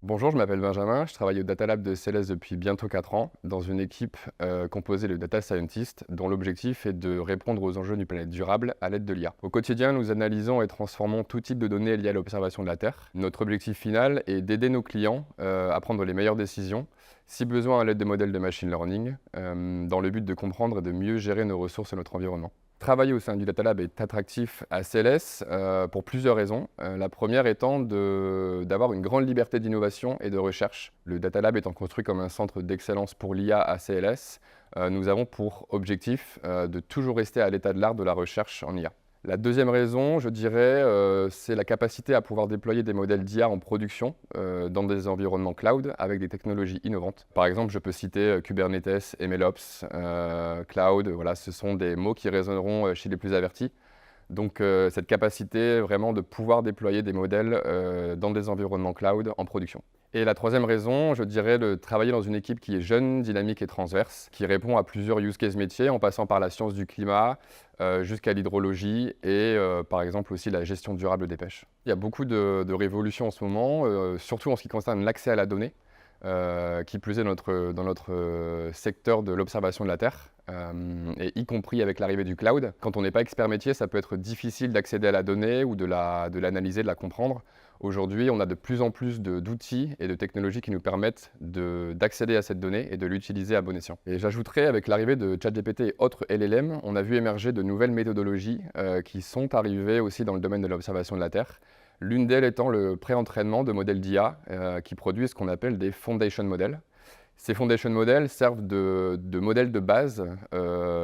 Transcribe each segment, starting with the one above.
Bonjour, je m'appelle Benjamin, je travaille au Data Lab de CLS depuis bientôt 4 ans, dans une équipe composée de data scientists, dont l'objectif est de répondre aux enjeux d'une planète durable à l'aide de l'IA. Au quotidien, nous analysons et transformons tout type de données liées à l'observation de la Terre. Notre objectif final est d'aider nos clients à prendre les meilleures décisions, si besoin à l'aide de modèles de machine learning, dans le but de comprendre et de mieux gérer nos ressources et notre environnement. Travailler au sein du Data Lab est attractif à CLS pour plusieurs raisons. La première étant d'avoir une grande liberté d'innovation et de recherche. Le Data Lab étant construit comme un centre d'excellence pour l'IA à CLS, nous avons pour objectif de toujours rester à l'état de l'art de la recherche en IA. La deuxième raison, je dirais, c'est la capacité à pouvoir déployer des modèles d'IA en production dans des environnements cloud avec des technologies innovantes. Par exemple, je peux citer Kubernetes, MLOps, cloud, voilà, ce sont des mots qui résonneront chez les plus avertis. Donc cette capacité vraiment de pouvoir déployer des modèles dans des environnements cloud en production. Et la troisième raison, je dirais de travailler dans une équipe qui est jeune, dynamique et transverse, qui répond à plusieurs use cases métiers en passant par la science du climat jusqu'à l'hydrologie et par exemple aussi la gestion durable des pêches. Il y a beaucoup de révolutions en ce moment, surtout en ce qui concerne l'accès à la donnée. Qui plus est dans notre secteur de l'observation de la Terre, et y compris avec l'arrivée du cloud. Quand on n'est pas expert métier, ça peut être difficile d'accéder à la donnée ou de l'analyser, de la comprendre. Aujourd'hui, on a de plus en plus d'outils et de technologies qui nous permettent d'accéder à cette donnée et de l'utiliser à bon escient. Et j'ajouterais, avec l'arrivée de ChatGPT et autres LLM, on a vu émerger de nouvelles méthodologies qui sont arrivées aussi dans le domaine de l'observation de la Terre. L'une d'elles étant le pré-entraînement de modèles d'IA qui produisent ce qu'on appelle des foundation models. Ces foundation models servent de modèles de base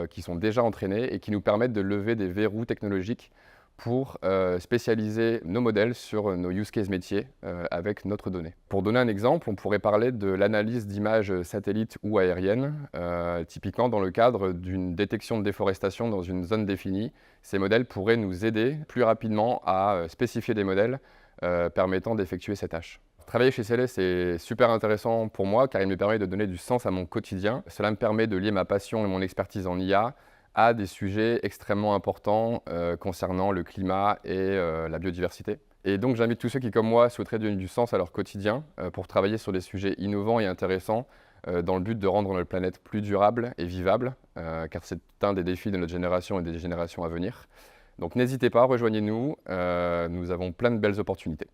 qui sont déjà entraînés et qui nous permettent de lever des verrous technologiques pour spécialiser nos modèles sur nos use cases métiers avec notre donnée. Pour donner un exemple, on pourrait parler de l'analyse d'images satellites ou aériennes, typiquement dans le cadre d'une détection de déforestation dans une zone définie. Ces modèles pourraient nous aider plus rapidement à spécifier des modèles permettant d'effectuer ces tâches. Travailler chez CLS est super intéressant pour moi car il me permet de donner du sens à mon quotidien. Cela me permet de lier ma passion et mon expertise en IA à des sujets extrêmement importants concernant le climat et la biodiversité. Et donc j'invite tous ceux qui, comme moi, souhaiteraient donner du sens à leur quotidien pour travailler sur des sujets innovants et intéressants dans le but de rendre notre planète plus durable et vivable, car c'est un des défis de notre génération et des générations à venir. Donc n'hésitez pas, rejoignez-nous, nous avons plein de belles opportunités.